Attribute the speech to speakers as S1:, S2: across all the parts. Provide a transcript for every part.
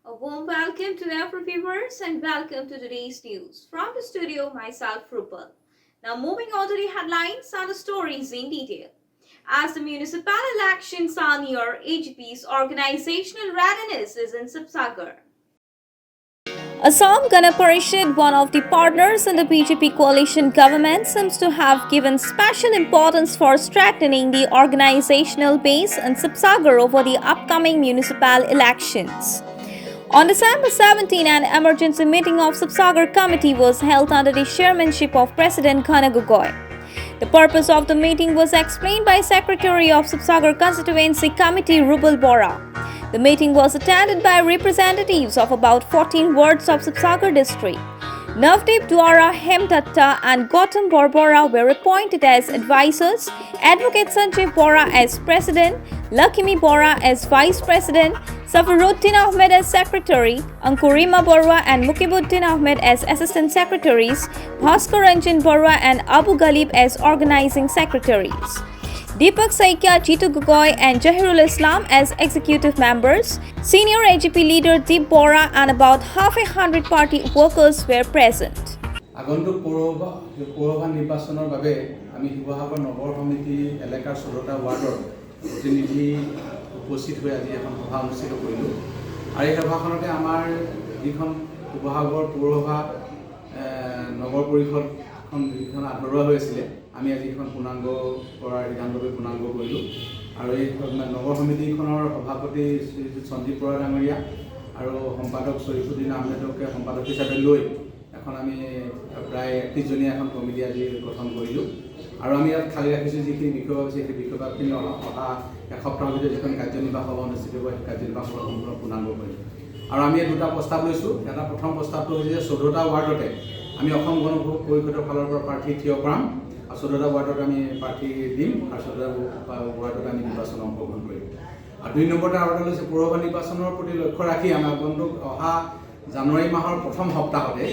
S1: A warm welcome to every viewers and welcome to today's news. From the studio, myself Rupal. Now moving on to the headlines and the stories in detail. As the municipal elections are near, AGP's organizational readiness is in Sibsagar. Assam Gana Parishad, one of the partners in the BJP coalition government, seems to have given special importance for strengthening the organizational base in Sibsagar over the upcoming municipal elections. On December 17, an emergency meeting of Sibsagar Committee was held under the chairmanship of President Ghana Gogoi. The purpose of the meeting was explained by Secretary of Sibsagar Constituency Committee Rubal Bora. The meeting was attended by representatives of about 14 wards of Sibsagar district. Navdeep Dwara, Hemdatta and Gautam Borbora were appointed as advisors, Advocate Sanjay Bora as President, Lakshmi Bora as Vice President, Safaruddin Ahmed as Secretary, Ankurima Borwa and Mukibuddin Ahmed as Assistant Secretaries, Bhaskar Ranjan Borwa and Abu Ghalib as Organizing Secretaries. Deepak Saikia, Jitu Gogoi and Jahirul Islam as executive members. Senior AGP leader Deep Bora and about half a hundred party workers were present.
S2: আগন্তুক পৌৰসভা নিৰ্বাচনৰ বাবে আমি শিৱসাগৰ নগৰ সমিতি এলেকাৰ ১৬টা ৱাৰ্ডৰ প্ৰতিনিধি উপস্থিত হৈ আজি এখন সভা অনুষ্ঠিত কৰিলোঁ আৰু এই সভাখনতে আমাৰ যিখন শিৱসাগৰ পৌৰসভা নগৰ পৰিষদখন যিখন আধৰুৱা হৈ আছিলে আমি আজি এখন পূৰ্ণাংগ কৰাৰ সিদ্ধান্তলৈ পূৰ্ণাংগ কৰিলোঁ আৰু এই নগৰ সমিতিখনৰ সভাপতি শ্ৰী সঞ্জীৱ বৰা ডাঙৰীয়া আৰু সম্পাদক শৰীফুদ্দিন আহমেদকে সম্পাদক হিচাপে লৈ এখন আমি প্ৰায় ৩১জনীয়া এখন কমিটি আজি গঠন কৰিলোঁ আৰু আমি ইয়াত খালি ৰাখিছোঁ যিখিনি বিষয় আছে সেই বিষয়খিনি অহা এসপ্তাহৰ ভিতৰত যিখন কাৰ্যনিৰ্বাহ সভা অনুষ্ঠিত হ'ব সেই কাৰ্যনিৰ্বাহ সভা সম্পূৰ্ণ পূৰ্ণাংগ কৰিম আৰু আমি দুটা প্ৰস্তাৱ লৈছোঁ এটা প্ৰথম প্ৰস্তাৱটো হৈছে যে ১৪টা ৱাৰ্ডতে আমি অসম গণ পৰিষদৰ ফালৰ পৰা প্ৰাৰ্থী থিয় কৰাম আৰু ১৪টা ৱাৰ্ডত আমি প্ৰাৰ্থী দিম আৰু ১৪টা ৱাৰ্ডত আমি নিৰ্বাচন অংশগ্ৰহণ কৰিম আৰু ২ নম্বৰটা ৱাৰ্ডত হৈছে পৌৰসভা নিৰ্বাচনৰ প্ৰতি লক্ষ্য ৰাখি আমাৰ অহা জানুৱাৰী মাহৰ প্ৰথম সপ্তাহতে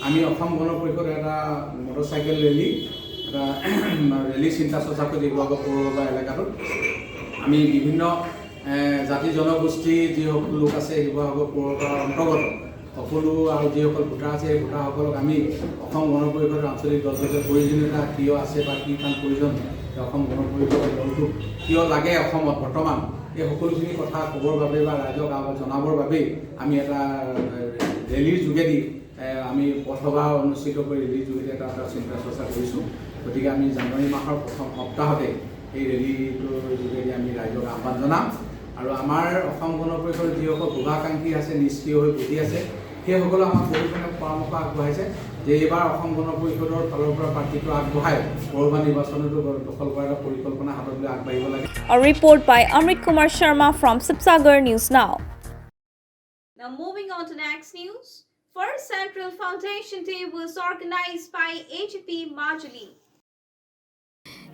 S2: আমি অসম গণ পৰিষদৰ এটা মটৰচাইকেল ৰেলী এটা ৰেলী চিন্তা চৰ্চা কৰি শিৱসাগৰ পৌৰসভা এলেকাটোত আমি বিভিন্ন জাতি জনগোষ্ঠী যিসকল লোক আছে শিৱসাগৰ পৌৰসভাৰ অন্তৰ্গত সকলো আৰু যিসকল ভোটাৰ আছে সেই ভোটাৰসকলক আমি অসম গণ পৰিষদৰ আঞ্চলিক দলটোৰ প্ৰয়োজনীয়তা কিয় আছে বা কি কাম প্ৰয়োজন অসম গণ পৰিষদৰ দলটোক কিয় লাগে অসমত বৰ্তমান এই সকলোখিনি কথা ক'বৰ বাবে বা ৰাইজক জনাবৰ বাবেই আমি এটা ৰেলীৰ যোগেদি আমি পথসভা অনুষ্ঠিত কৰি ৰেলীৰ যোগেদি এটা চিন্তা চৰ্চা কৰিছোঁ গতিকে আমি জানুৱাৰী মাহৰ প্ৰথম সপ্তাহতে এই ৰেলীটোৰ যোগেদি আমি ৰাইজক আহ্বান জনাম আৰু আমাৰ অসম গণ পৰিষদৰ যিসকল শুভাকাংক্ষী আছে নিষ্ক্ৰিয় হৈ বহি আছে সেইসকলে আমাক বহুখিনি পৰামৰ্শ আগবঢ়াইছে যে এইবাৰ অসম গণ পৰিষদৰ ফালৰ পৰা প্ৰাৰ্থীটো আগবঢ়াই পৌৰসভা নিৰ্বাচনতো দখল কৰাৰ এটা পৰিকল্পনা হাতত লৈ আগবাঢ়িব লাগে।
S1: A report by Amrit Kumar Sharma from Sibsagar News Now. Now moving on to next news. First Central Foundation Day was organized by AGP Majuli.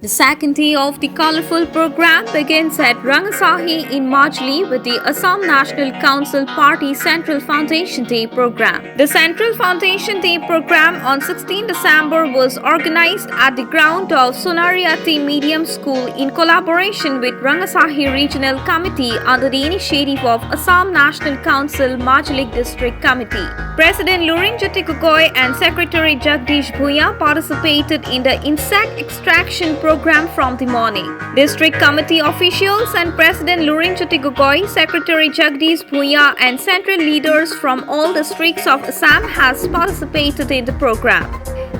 S1: The second day of the colorful program begins at Rangasahi in Majuli with the Assam National Council Party Central Foundation Day program. The Central Foundation Day program on 16 December was organized at the ground of Sonariati Medium School in collaboration with Rangasahi Regional Committee under the initiative of Assam National Council Majuli District Committee. President Lurinjyoti Gogoi and Secretary Jagdish Bhuya participated in the insect extraction program from the morning. District committee officials and President Lurinjyoti Gogoi, Secretary Jagdish Bhuya and central leaders from all districts of Assam has participated in the program.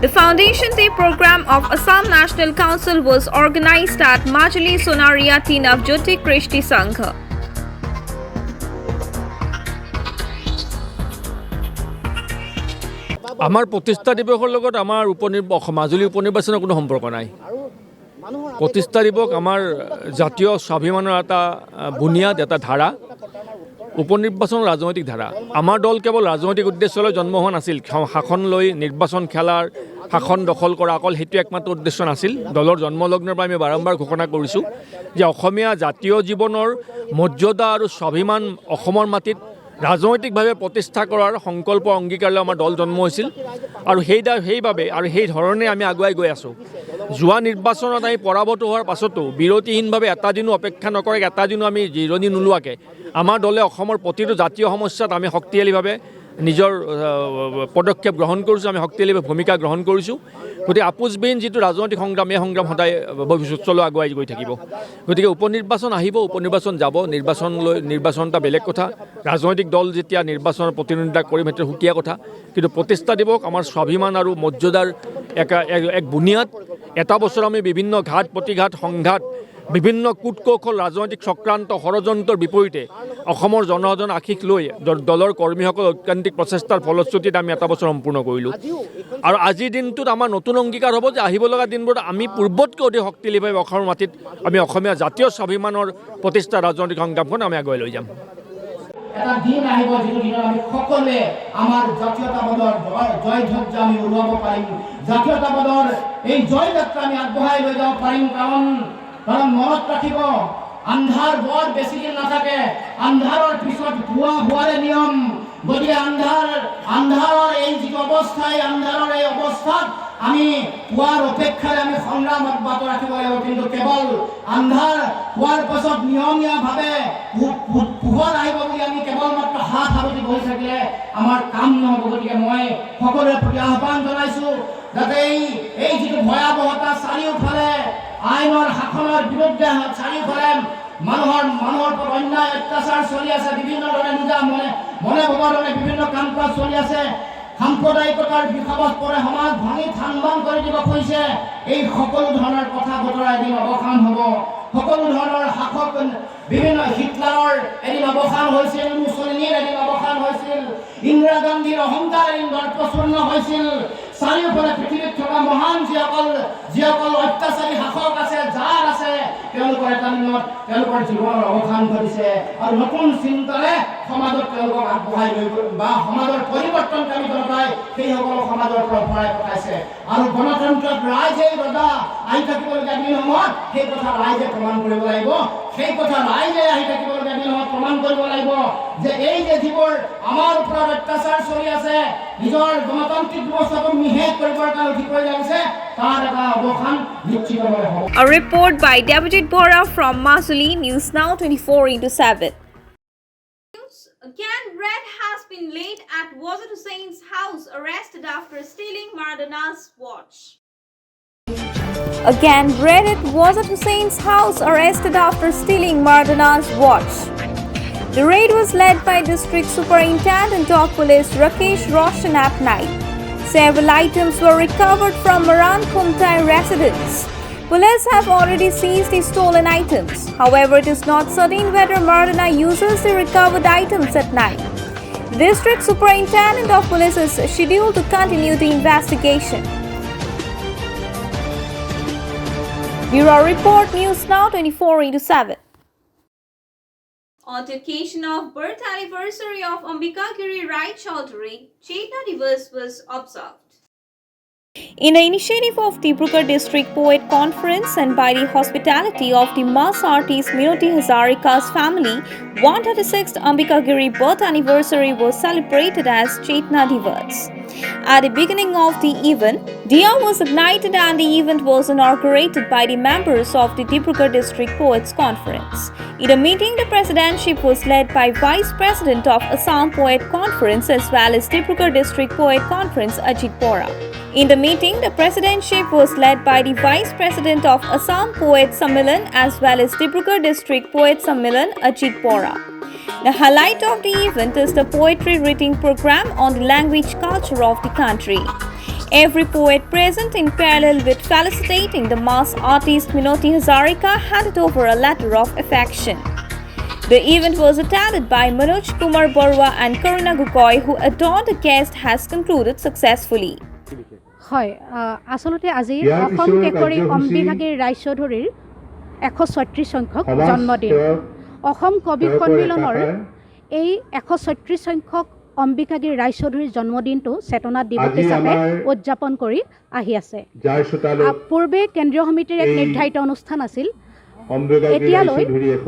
S1: The Foundation Day program of Assam National Council was organized at Majuli Sonariati Navjyoti Krishti Sangha.
S3: আমাৰ প্ৰতিষ্ঠা দিৱসৰ লগত আমাৰ মাজুলী উপনিৰ্বাচনৰ কোনো সম্পৰ্ক নাই। প্ৰতিষ্ঠা দিৱস আমাৰ জাতীয় স্বাভিমানৰ এটা বুনিয়াদ, এটা ধাৰা। উপনিৰ্বাচন ৰাজনৈতিক ধাৰা। আমাৰ দল কেৱল ৰাজনৈতিক উদ্দেশ্যলৈ জন্ম হোৱা নাছিল। শাসন লৈ নিৰ্বাচন খেলাৰ, শাসন দখল কৰা অকল সেইটো একমাত্ৰ উদ্দেশ্য নাছিল। দলৰ জন্মলগ্নৰ পৰা আমি বাৰম্বাৰ ঘোষণা কৰিছোঁ যে অসমীয়া জাতীয় জীৱনৰ মৰ্যাদা আৰু স্বাভিমান অসমৰ মাটিত ৰাজনৈতিকভাৱে প্ৰতিষ্ঠা কৰাৰ সংকল্প অংগীকাৰলৈ আমাৰ দল জন্ম হৈছিল আৰু সেইবাবে আৰু সেই ধৰণে আমি আগুৱাই গৈ আছোঁ। যোৱা নিৰ্বাচনত আমি পৰাভূত হোৱাৰ পাছতো বিৰতিহীনভাৱে এটা দিনো অপেক্ষা নকৰে, এটা দিনো আমি জিৰণি নোলোৱাকৈ আমাৰ দলে অসমৰ প্ৰতিটো জাতীয় সমস্যাত আমি শক্তিশালীভাৱে নিজৰ পদক্ষেপ গ্ৰহণ কৰিছোঁ, আমি শক্তিশালীভাৱে ভূমিকা গ্ৰহণ কৰিছোঁ। গতিকে আপোচবিহীন যিটো ৰাজনৈতিক সংগ্ৰাম, এই সংগ্ৰাম সদায় ভৱিষ্যতলৈ আগুৱাই গৈ থাকিব। গতিকে উপনিৰ্বাচন আহিব, উপনিৰ্বাচন যাব, নিৰ্বাচন এটা বেলেগ কথা। ৰাজনৈতিক দল যেতিয়া নিৰ্বাচনৰ প্ৰতিদ্বন্দ্বিতা কৰিম সেইটো সুকীয়া কথা, কিন্তু প্ৰতিষ্ঠা দিৱস আমাৰ স্বাভিমান আৰু মৰ্যাদাৰ এক বুনিয়াদ। এটা বছৰ আমি বিভিন্ন ঘাট প্ৰতিঘাত সংঘাত বিভিন্ন কূটকৌশল ৰাজনৈতিক চক্ৰান্ত ষড়যন্ত্ৰৰ বিপৰীতে অসমৰ জনসাধাৰণৰ আশীষ লৈ দলৰ কৰ্মীসকল ঐকান্তিক প্ৰচেষ্টাৰ ফলশ্ৰুতিত আমি এটা বছৰ সম্পূৰ্ণ কৰিলোঁ। আৰু আজিৰ দিনটোত আমাৰ নতুন অংগীকাৰ হ'ব যে আহিব লগা দিনবোৰত আমি পূৰ্বতকৈ অধিক শক্তিশালীভাৱে অসমৰ মাটিত আমি অসমীয়া জাতীয় স্বাভিমানৰ প্ৰতিষ্ঠা ৰাজনৈতিক সংগ্ৰামখন আমি আগুৱাই লৈ যাম।
S4: এটা দিন আহিব যিটো দিনত আমি সকলোৱে আমাৰ জাতীয়তাবাদৰ জয় ধ্বজা আমি উৰুৱাব পাৰিম, জাতীয়তাবাদৰ এই জয় যাত্ৰা আমি আগবঢ়াই লৈ যাব পাৰিম। কাৰণ মনত ৰাখিব, আন্ধাৰ বৰ বেছি দিন নাথাকে, আন্ধাৰৰ পিছত ভুৱা হোৱাৰে নিয়ম। গতিকে আন্ধাৰৰ এই যিটো অৱস্থা, এই আন্ধাৰৰ এই অৱস্থাত আমি পুৱাৰ অপেক্ষাৰে আমি সংগ্ৰাম অব্যাহত ৰাখিব লাগিব। কিন্তু কেৱল আন্ধাৰ হোৱাৰ পাছত নিয়মীয়াভাৱে পোহৰ আহিব বুলি আমি কেৱল মাত্ৰ হাত সাৱটি বহি থাকিলে আমাৰ কাম নহ'ব। গতিকে মই সকলোৰে প্ৰতি আহ্বান জনাইছোঁ যাতে এই যিটো ভয়াৱহতা চাৰিওফালে আইনৰ শাসনৰ বিৰুদ্ধে চাৰিওফালে মানুহৰ ওপৰত অন্যায় অত্যাচাৰ চলি আছে, বিভিন্ন ধৰণে নিজা মনে ভবা ধৰণে বিভিন্ন কাম কাজ চলি আছে, সাম্প্ৰদায়িকতাৰ বিষাবত পৰে, সমাজ ভাঙি থান বান কৰি দিব খুজিছে। এই সকলো ধৰণৰ কথা বতৰা এদিন অৱসান হ'ব। সকলো ধৰণৰ শাসক বিভিন্ন হিটলাৰৰ এদিন অৱসান হৈছিল, মুছলিনীৰ এদিন অৱসান হৈছিল, ইন্দিৰা গান্ধীৰ অহংকাৰ এদিন দৰ্পশূন্য হৈছিল। চাৰিওফালে পৃথিৱীত থকা মহান যিসকল অত্যাচাৰী শাসক আছে, যাৰ আছে, তেওঁলোকৰ এটা দিনত তেওঁলোকৰ জীৱনৰ অৱসান ঘটিছে আৰু নতুন চিন্তাৰে সমাজত তেওঁলোকক আগবঢ়াই লৈ বা সমাজৰ পৰিৱৰ্তনকাৰী জনতাই সেইসকলক সমাজৰ পৰা ভৰাই পঠাইছে। আৰু গণতন্ত্ৰত ৰাইজেই ৰজা আহি থাকিবলগীয়া দিনসমূহত সেই কথা ৰাইজে প্ৰমাণ কৰিব লাগিব, সেই কথা ৰাইজে আহি থাকিবলগীয়া দিনসমূহত প্ৰমাণ কৰিব লাগিব যে এই যে যিবোৰ আমাৰ ওপৰত অত্যাচাৰ চলি আছে, নিজৰ গণতান্ত্ৰিক ব্যৱস্থাটো নিষেধ কৰিবৰ কাৰণে উঠি পৰি লাগিছে, তাৰ এটা অৱসান নিশ্চিতভাৱে হ'ব।
S1: A report by Devajit Bora from Masuli, News Now 24/7. Again, red has been laid at Wazir Hussein's house, arrested after stealing Maradona's watch. Again, red at Wazir Hussein's house, arrested after stealing Maradona's watch. The raid was led by District Superintendent of Police Rakesh Roshan at night. Several items were recovered from Maran Kumtai residence. Police have already seized the stolen items. However, it is not certain whether Maradona uses the recovered items at night. The District Superintendent of Police is scheduled to continue the investigation. Bureau Report, News Now 24/7. On the occasion of birth anniversary of Ambika Giri Rai Chaudhary, Chetna Divas was observed. In the initiative of Dibrugarh District Poet Conference and by the hospitality of the mass artist Minoti Hazarika's family, 136th Ambika Giri birth anniversary was celebrated as Chetna Divas. At the beginning of the event, Diya was ignited and the event was inaugurated by the members of the Dibrugarh District Poets Conference. In the meeting, the presidentship was led by Vice President of Assam Poet Conference as well as Dibrugarh District Poet Conference Ajit Bora. In the meeting, the presidentship was led by the Vice President of Assam Poet Sammelan as well as Dibrugarh District Poet Sammelan Ajit Bora. The highlight of the event is the poetry reading program on the language culture of the country. Every poet present, in parallel with felicitating the mass artist Minoti Hazarika, handed over a letter of affection. The event was attended by Manoj Kumar Barua and Karuna Gugoi, who adorned the guest, has concluded successfully.
S5: হয়, আসলতে আজি অসম কেশৰী অম্বিকা গিৰি ৰায় চৌধুৰীৰ 136 সংখ্যক জন্মদিন। অসম কবি সন্মিলনৰ এই 136 সংখ্যক অম্বিকা গিৰি ৰায় চৌধুৰীৰ জন্মদিনটো চেতনা দিৱস হিচাপে উদযাপন কৰি আহি আছে। পূৰ্বে কেন্দ্ৰীয় সমিতিৰ এক নিৰ্ধাৰিত অনুষ্ঠান আছিল। এতিয়ালৈ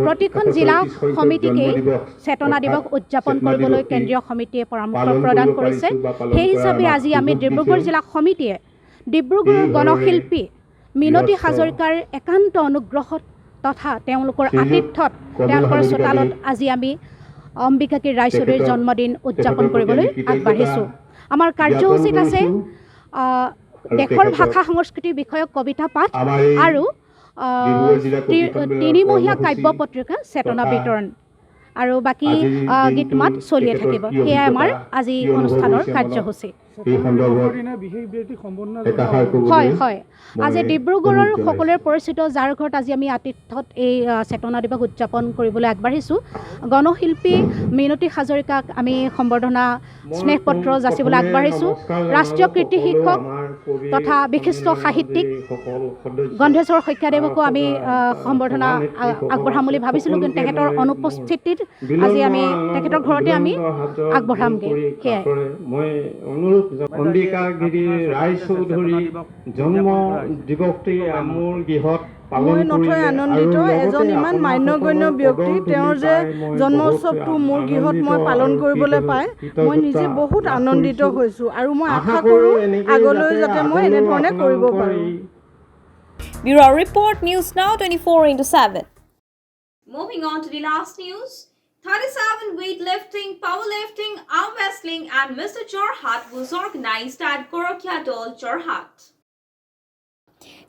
S5: প্ৰতিখন জিলা সমিতিকে চেতনা দিৱস উদযাপন কৰিবলৈ কেন্দ্ৰীয় সমিতিয়ে পৰামৰ্শ প্ৰদান কৰিছে। সেই হিচাপে আজি আমি ডিব্ৰুগড় জিলা সমিতিয়ে ডিব্ৰুগড়ৰ গণশিল্পী মিনতী হাজৰিকাৰ একান্ত অনুগ্ৰহত তথা তেওঁলোকৰ আতিথ্যত তেওঁলোকৰ চোতালত আজি আমি অম্বিকাগিৰি ৰায়চৌধুৰীৰ জন্মদিন উদযাপন কৰিবলৈ আগবাঢ়িছোঁ। আমাৰ কাৰ্যসূচীত আছে দেশৰ ভাষা সংস্কৃতি বিষয়ক কবিতা পাঠ আৰু তিনিমহীয়া কাব্য পত্ৰিকা চেতনা বিতৰণ আৰু বাকী গীত মাত চলিয়ে থাকিব। সেয়াই আমাৰ আজি অনুষ্ঠানৰ কাৰ্যসূচী। হয় হয়, আজি ডিব্ৰুগড়ৰ সকলোৰে পৰিচিত যাৰ ঘৰত আজি আমি আতিথ্যত এই চেতনা দিৱস উদযাপন কৰিবলৈ আগবাঢ়িছোঁ। গণশিল্পী মিনতী হাজৰিকাক আমি সম্বৰ্ধনা স্নেহপত্ৰ যাচিবলৈ আগবাঢ়িছোঁ। ৰাষ্ট্ৰীয় কৃতি শিক্ষক তথা বিশিষ্ট সাহিত্যিক গন্ধেশ্বৰ শইকীয়াদেৱকো আমি সম্বৰ্ধনা আগবঢ়াম বুলি ভাবিছিলোঁ, কিন্তু তেখেতৰ অনুপস্থিতিত আজি আমি তেখেতৰ ঘৰতে আমি আগবঢ়ামগৈ। সেয়াই
S6: অম্বিকাগিৰি ৰায়চৌধুৰী জন্ম দিৱসটি মোৰ গৃহত
S7: মই নথৈ আনন্দিত। এজন ইমান মান্যগণ্য ব্যক্তি, তেওঁৰ যে জন্ম উৎসৱটো মোৰ গৃহত মই পালন কৰিবলৈ পাই মই নিজে বহুত আনন্দিত হৈছোঁ আৰু মই আশা কৰোঁ আগলৈ যাতে মই এনেধৰণে কৰিব পাৰোঁ।
S1: Bureau Report News Now 24/7. Moving on to the last news. 37 weightlifting, powerlifting, arm wrestling and Mr. Jorhat was organized at Gorokia Dol, Jorhat.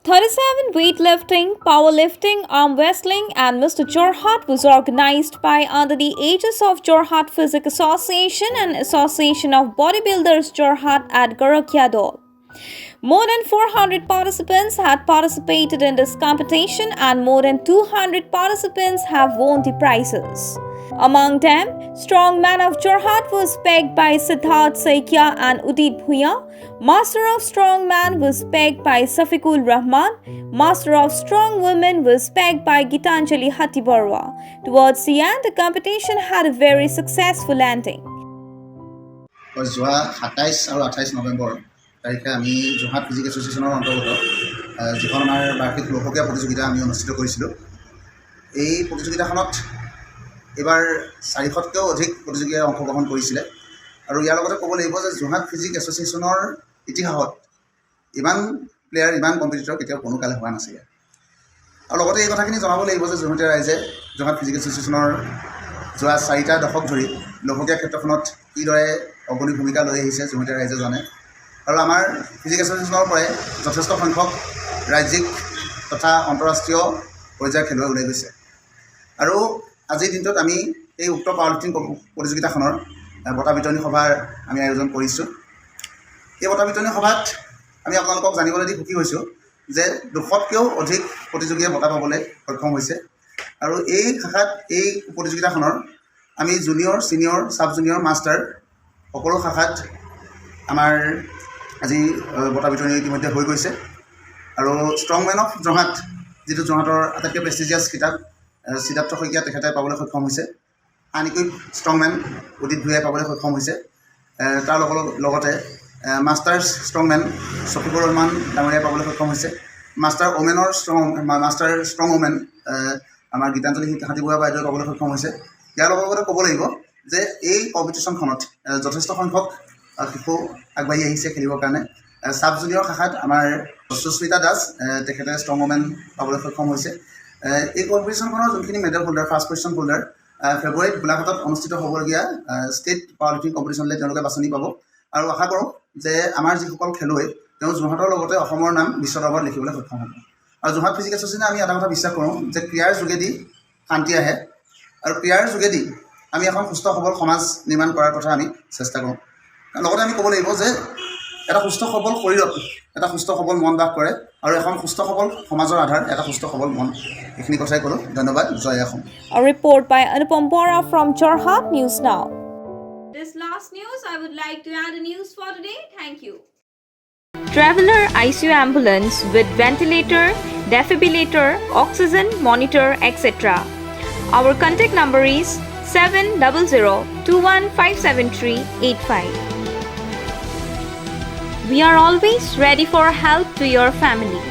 S1: 37 weightlifting, powerlifting, arm wrestling and Mr. Jorhat was organized by under the aegis of Jorhat Physics Association and Association of Bodybuilders Jorhat at Gorokia Dol. More than 400 participants had participated in this competition and more than 200 participants have won the prizes. Among them, Strongman of Jorhat was pegged by Siddharth Saikia and Udit Bhuya. Master of Strongman was pegged by Safikul Rahman. Master of Strong Women was pegged by Gitanjali Hatibarwa. Towards the end, the competition had a very successful ending.
S8: যোৱা 27 আৰু 28 নৱেম্বৰ তাৰিখে আমি Jorhat physique এছ'চিয়েশ্যনৰ অন্তৰ্গত যিখন আমাৰ বাৰ্ষিক লোকপ্ৰিয় প্ৰতিযোগিতা আমি অনুষ্ঠিত কৰিছিলোঁ। এই প্ৰতিযোগিতাখনত এইবাৰ 400তকৈও অধিক প্ৰতিযোগীয়ে অংশগ্ৰহণ কৰিছিলে আৰু ইয়াৰ লগতে ক'ব লাগিব যে যোৰহাট ফিজিক এছ'চিয়েশ্যনৰ ইতিহাসত ইমান প্লেয়াৰ, ইমান কম্পিটিটৰ কেতিয়াও কোনো কালে হোৱা নাছিলে। আৰু লগতে এই কথাখিনি জনাব লাগিব যে যোৰহাটীয়া ৰাইজে যোৰহাট ফিজিক এছ'চিয়েশ্যনৰ যোৱা 4টা দশক ধৰি লোকপ্ৰিয় ক্ষেত্ৰখনত কিদৰে অগ্ৰণী ভূমিকা লৈ আহিছে যোৰহাটীয়া ৰাইজে জানে। আৰু আমাৰ ফিজিক এছ'চিয়েশ্যনৰ পৰাই যথেষ্ট সংখ্যক ৰাজ্যিক তথা আন্তঃৰাষ্ট্ৰীয় পৰ্যায়ৰ খেলুৱৈ ওলাই গৈছে। আৰু আজিৰ দিনটোত আমি এই উক্ত পাৱাৰলিফটিং প্ৰতিযোগিতাখনৰ বঁটা বিতৰণী সভাৰ আমি আয়োজন কৰিছোঁ। এই বঁটা বিতৰণী সভাত আমি আপোনালোকক জানিবলৈ দি সুখী হৈছোঁ যে 200তকৈও অধিক প্ৰতিযোগীয়ে বঁটা পাবলৈ সক্ষম হৈছে। আৰু এই শাখাত এই প্ৰতিযোগিতাখনৰ আমি junior, senior, sub junior, master সকলো শাখাত আমাৰ আজি বঁটা বিতৰণী ইতিমধ্যে হৈ গৈছে। আৰু ষ্ট্ৰংমেন অফ যোৰহাট, যিটো যোৰহাটৰ আটাইতকৈ প্ৰেষ্টিজিয়াছ কিতাপ, সিদ্ধাৰ্থ শইকীয়া তেখেতে পাবলৈ সক্ষম হৈছে। আন একুইপ ষ্ট্ৰংমেন উদিত ভূঞাই পাবলৈ সক্ষম হৈছে। তাৰ লগতে মাষ্টাৰ্ছ ষ্ট্ৰংমেন ছফিকুৰ ৰহমান ডাঙৰীয়াই পাবলৈ সক্ষম হৈছে। মাষ্টাৰ ষ্ট্ৰং ওমেন আমাৰ গীতাঞ্জলি হাতীবুঢ়া বাইদেৱে পাবলৈ সক্ষম হৈছে। ইয়াৰ লগতে ক'ব লাগিব যে এই কম্পিটিশ্যনখনত যথেষ্ট সংখ্যক শিশু আগবাঢ়ি আহিছে খেলিবৰ কাৰণে। ছাব জুনিয়ৰ শাখাত আমাৰ সুস্মিতা দাস তেখেতে ষ্ট্ৰং ওমেন পাবলৈ সক্ষম হৈছে। এই কম্পিটিশ্যনখনৰ যোনখিনি medal holder, first position holder ফেব্ৰুৱাৰীত গোলাঘাটত অনুষ্ঠিত হ'বলগীয়া ষ্টেট পাৱাৰলিফটিং কম্পিটিশ্যনলৈ তেওঁলোকে বাছনি পাব। আৰু আশা কৰোঁ যে আমাৰ যিসকল খেলুৱৈ তেওঁ যোৰহাটৰ লগতে অসমৰ নাম বিশ্ব দৰবাৰত লিখিবলৈ সক্ষম হ'ব। আৰু যোৰহাট ফিজিক এছ'চিয়েশ্যনে আমি এটা কথা বিশ্বাস কৰোঁ যে ক্ৰীড়াৰ যোগেদি শান্তি আহে আৰু ক্ৰীড়াৰ যোগেদি আমি এখন সুস্থ সবল সমাজ নিৰ্মাণ কৰাৰ কথা আমি চেষ্টা কৰোঁ। লগতে আমি ক'ব লাগিব যে এটা সুস্থ সবল শৰীৰত এটা সুস্থ সবল মন বাস কৰে আৰু এখন সুস্থ সবল সমাজৰ আধাৰ এটা সুস্থ সবল মন। এইখিনি কথাই ক'লোঁ। ধন্যবাদ। জয় Assam.
S1: A report by Anupam Bora from Jorhat News Now. This last news, I would like to add a news for today. Thank you. Traveler ICU ambulance with ventilator, defibrillator, oxygen monitor, etc. Our contact number is 700-21-573-85. We are always ready for help to your family.